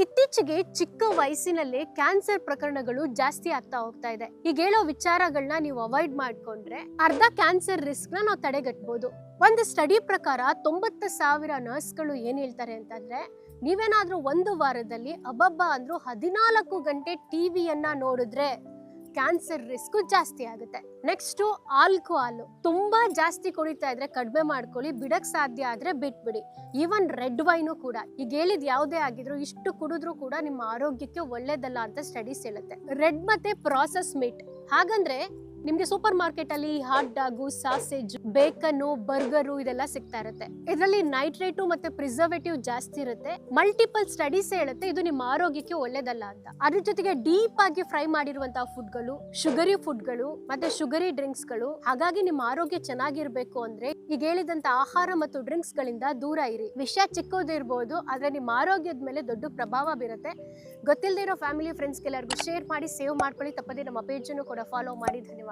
ಇತ್ತೀಚೆಗೆ ಚಿಕ್ಕ ವಯಸ್ಸಿನಲ್ಲೇ ಕ್ಯಾನ್ಸರ್ ಪ್ರಕರಣಗಳು ಜಾಸ್ತಿ ಆಗ್ತಾ ಹೋಗ್ತಾ ಇದೆ. ಈಗ ಹೇಳೋ ವಿಚಾರಗಳನ್ನ ನೀವು ಅವಾಯ್ಡ್ ಮಾಡ್ಕೊಂಡ್ರೆ ಅರ್ಧ ಕ್ಯಾನ್ಸರ್ ರಿಸ್ಕ್ ನ ನಾವು ತಡೆಗಟ್ಟಬಹುದು. ಒಂದು ಸ್ಟಡಿ ಪ್ರಕಾರ 90,000 ನರ್ಸ್ಗಳು ಏನ್ ಹೇಳ್ತಾರೆ ಅಂತಂದ್ರೆ, ನೀವೇನಾದ್ರೂ ಒಂದು ವಾರದಲ್ಲಿ ಅಬ್ಬಬ್ಬ ಅಂದ್ರೂ 14 ಗಂಟೆ ಟಿವಿಯನ್ನ ನೋಡಿದ್ರೆ ಕ್ಯಾನ್ಸರ್ ರಿಸ್ಕ್ ಜಾಸ್ತಿ ಆಗುತ್ತೆ. ನೆಕ್ಸ್ಟ್ ಆಲ್ಕೋಹಾಲ್ ತುಂಬಾ ಜಾಸ್ತಿ ಕುಡಿತಾ ಇದ್ರೆ ಕಡಿಮೆ ಮಾಡ್ಕೊಳ್ಳಿ, ಬಿಡಕ್ ಸಾಧ್ಯ ಆದ್ರೆ ಬಿಟ್ಬಿಡಿ. ಈವನ್ ರೆಡ್ ವೈನು ಕೂಡ, ಈಗ ಹೇಳಿದ್ ಯಾವುದೇ ಆಗಿದ್ರು ಇಷ್ಟು ಕುಡಿದ್ರು ಕೂಡ ನಿಮ್ಮ ಆರೋಗ್ಯಕ್ಕೆ ಒಳ್ಳೇದಲ್ಲ ಅಂತ ಸ್ಟಡೀಸ್ ಹೇಳುತ್ತೆ. ರೆಡ್ ಮತ್ತೆ ಪ್ರಾಸೆಸ್ ಮೀಟ್, ಹಾಗಂದ್ರೆ ನಿಮ್ಗೆ ಸೂಪರ್ ಮಾರ್ಕೆಟ್ ಅಲ್ಲಿ ಹಾಟ್ ಡಾಗು, ಸಾಸೇಜ್, ಬೇಕನ್ನು, ಬರ್ಗರು ಇದೆಲ್ಲ ಸಿಗ್ತಾ ಇರುತ್ತೆ. ಇದರಲ್ಲಿ ನೈಟ್ರೇಟು ಮತ್ತೆ ಪ್ರಿಸರ್ವೇಟಿವ್ ಜಾಸ್ತಿ ಇರುತ್ತೆ. ಮಲ್ಟಿಪಲ್ ಸ್ಟಡೀಸ್ ಹೇಳುತ್ತೆ ಇದು ನಿಮ್ಮ ಆರೋಗ್ಯಕ್ಕೆ ಒಳ್ಳೇದಲ್ಲ ಅಂತ. ಅದ್ರ ಜೊತೆಗೆ ಡೀಪ್ ಆಗಿ ಫ್ರೈ ಮಾಡಿರುವಂತಹ ಫುಡ್ಗಳು, ಶುಗರಿ ಫುಡ್ಗಳು ಮತ್ತೆ ಶುಗರಿ ಡ್ರಿಂಕ್ಸ್ ಗಳು. ಹಾಗಾಗಿ ನಿಮ್ಮ ಆರೋಗ್ಯ ಚೆನ್ನಾಗಿರ್ಬೇಕು ಅಂದ್ರೆ ಈಗ ಹೇಳಿದಂತ ಆಹಾರ ಮತ್ತು ಡ್ರಿಂಕ್ಸ್ ಗಳಿಂದ ದೂರ ಇರಿ. ವಿಷಯ ಚಿಕ್ಕದಿರ್ಬೋದು, ಆದ್ರೆ ನಿಮ್ಮ ಆರೋಗ್ಯದ ಮೇಲೆ ದೊಡ್ಡ ಪ್ರಭಾವ ಬೀರುತ್ತೆ. ಗೊತ್ತಿಲ್ಲದೆ ಇರೋ ಫ್ಯಾಮಿಲಿ ಫ್ರೆಂಡ್ಸ್ ಎಲ್ಲರಿಗೂ ಶೇರ್ ಮಾಡಿ, ಸೇವ್ ಮಾಡ್ಕೊಳ್ಳಿ. ತಪ್ಪದೆ ನಮ್ಮ ಪೇಜ್ ಅನ್ನು ಕೂಡ ಫಾಲೋ ಮಾಡಿ. ಧನ್ಯವಾದಗಳು.